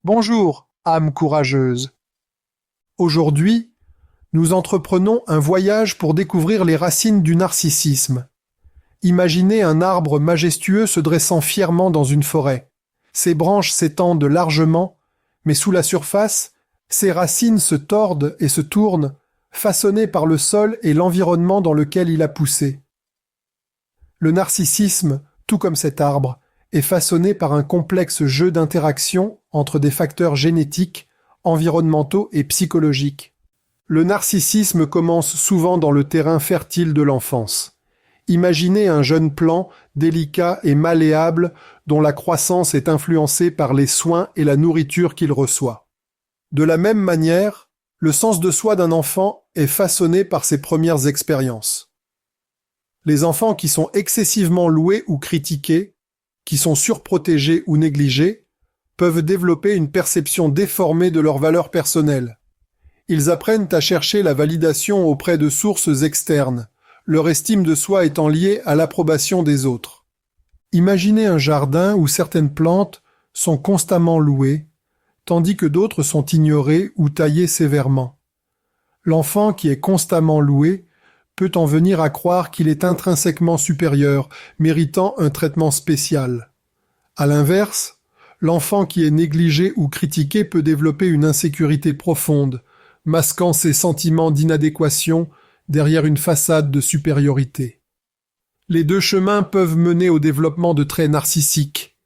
Bonjour, âme courageuse. Aujourd'hui, nous entreprenons un voyage pour découvrir les racines du narcissisme. Imaginez un arbre majestueux se dressant fièrement dans une forêt. Ses branches s'étendent largement, mais sous la surface, ses racines se tordent et se tournent, façonnées par le sol et l'environnement dans lequel il a poussé. Le narcissisme, tout comme cet arbre, est façonné par un complexe jeu d'interactions entre des facteurs génétiques, environnementaux et psychologiques. Le narcissisme commence souvent dans le terrain fertile de l'enfance. Imaginez un jeune plant délicat et malléable dont la croissance est influencée par les soins et la nourriture qu'il reçoit. De la même manière, le sens de soi d'un enfant est façonné par ses premières expériences. Les enfants qui sont excessivement loués ou critiqués, qui sont surprotégés ou négligés, peuvent développer une perception déformée de leur valeur personnelle. Ils apprennent à chercher la validation auprès de sources externes, leur estime de soi étant liée à l'approbation des autres. Imaginez un jardin où certaines plantes sont constamment louées, tandis que d'autres sont ignorées ou taillées sévèrement. L'enfant qui est constamment loué peut en venir à croire qu'il est intrinsèquement supérieur, méritant un traitement spécial. À l'inverse, l'enfant qui est négligé ou critiqué peut développer une insécurité profonde, masquant ses sentiments d'inadéquation derrière une façade de supériorité. Les deux chemins peuvent mener au développement de traits narcissiques.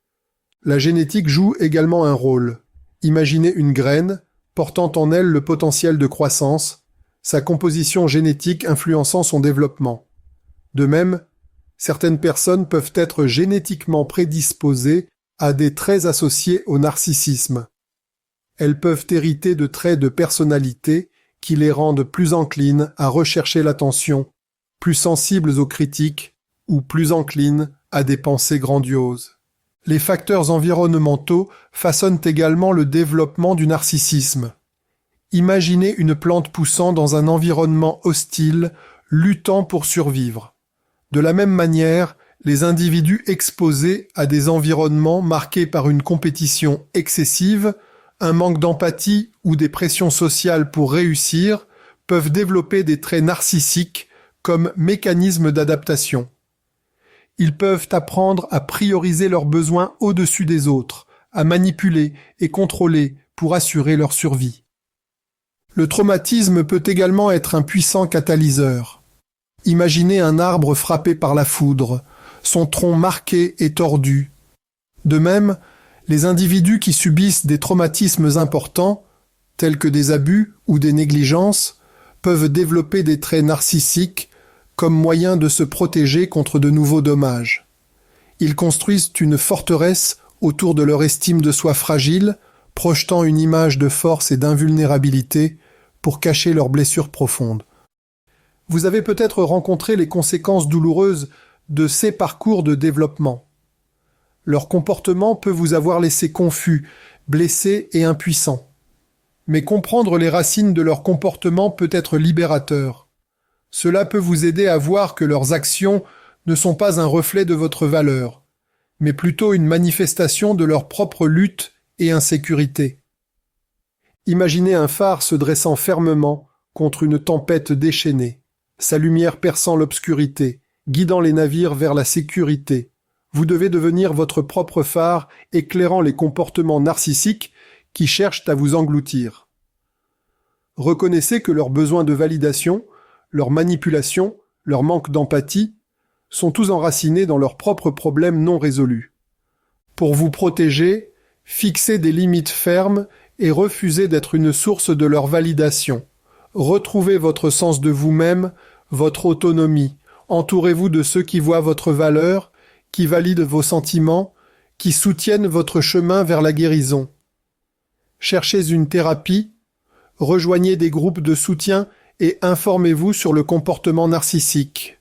La génétique joue également un rôle. Imaginez une graine portant en elle le potentiel de croissance, sa composition génétique influençant son développement. De même, certaines personnes peuvent être génétiquement prédisposées à des traits associés au narcissisme. Elles peuvent hériter de traits de personnalité qui les rendent plus enclines à rechercher l'attention, plus sensibles aux critiques ou plus enclines à des pensées grandioses. Les facteurs environnementaux façonnent également le développement du narcissisme. Imaginez une plante poussant dans un environnement hostile, luttant pour survivre. De la même manière, les individus exposés à des environnements marqués par une compétition excessive, un manque d'empathie ou des pressions sociales pour réussir peuvent développer des traits narcissiques comme mécanisme d'adaptation. Ils peuvent apprendre à prioriser leurs besoins au-dessus des autres, à manipuler et contrôler pour assurer leur survie. Le traumatisme peut également être un puissant catalyseur. Imaginez un arbre frappé par la foudre, son tronc marqué et tordu. De même, les individus qui subissent des traumatismes importants, tels que des abus ou des négligences, peuvent développer des traits narcissiques comme moyen de se protéger contre de nouveaux dommages. Ils construisent une forteresse autour de leur estime de soi fragile, projetant une image de force et d'invulnérabilité pour cacher leurs blessures profondes. Vous avez peut-être rencontré les conséquences douloureuses de ces parcours de développement. Leur comportement peut vous avoir laissé confus, blessé et impuissant. Mais comprendre les racines de leur comportement peut être libérateur. Cela peut vous aider à voir que leurs actions ne sont pas un reflet de votre valeur, mais plutôt une manifestation de leur propre lutte et insécurité. Imaginez un phare se dressant fermement contre une tempête déchaînée, sa lumière perçant l'obscurité, guidant les navires vers la sécurité. Vous devez devenir votre propre phare, éclairant les comportements narcissiques qui cherchent à vous engloutir. Reconnaissez que leurs besoins de validation, leur manipulation, leur manque d'empathie sont tous enracinés dans leurs propres problèmes non résolus. Pour vous protéger, fixez des limites fermes et refusez d'être une source de leur validation. Retrouvez votre sens de vous-même, votre autonomie. Entourez-vous de ceux qui voient votre valeur, qui valident vos sentiments, qui soutiennent votre chemin vers la guérison. Cherchez une thérapie, rejoignez des groupes de soutien et informez-vous sur le comportement narcissique.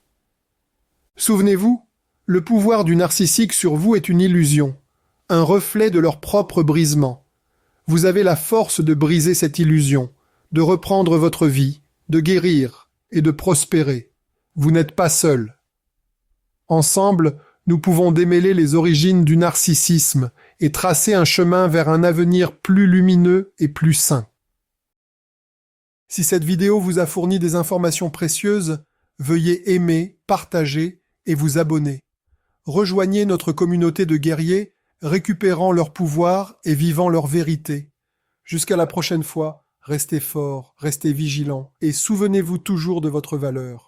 Souvenez-vous, le pouvoir du narcissique sur vous est une illusion, un reflet de leur propre brisement. Vous avez la force de briser cette illusion, de reprendre votre vie, de guérir et de prospérer. Vous n'êtes pas seul. Ensemble, nous pouvons démêler les origines du narcissisme et tracer un chemin vers un avenir plus lumineux et plus sain. Si cette vidéo vous a fourni des informations précieuses, veuillez aimer, partager et vous abonner. Rejoignez notre communauté de guerriers, récupérant leur pouvoir et vivant leur vérité. Jusqu'à la prochaine fois, restez forts, restez vigilants et souvenez-vous toujours de votre valeur.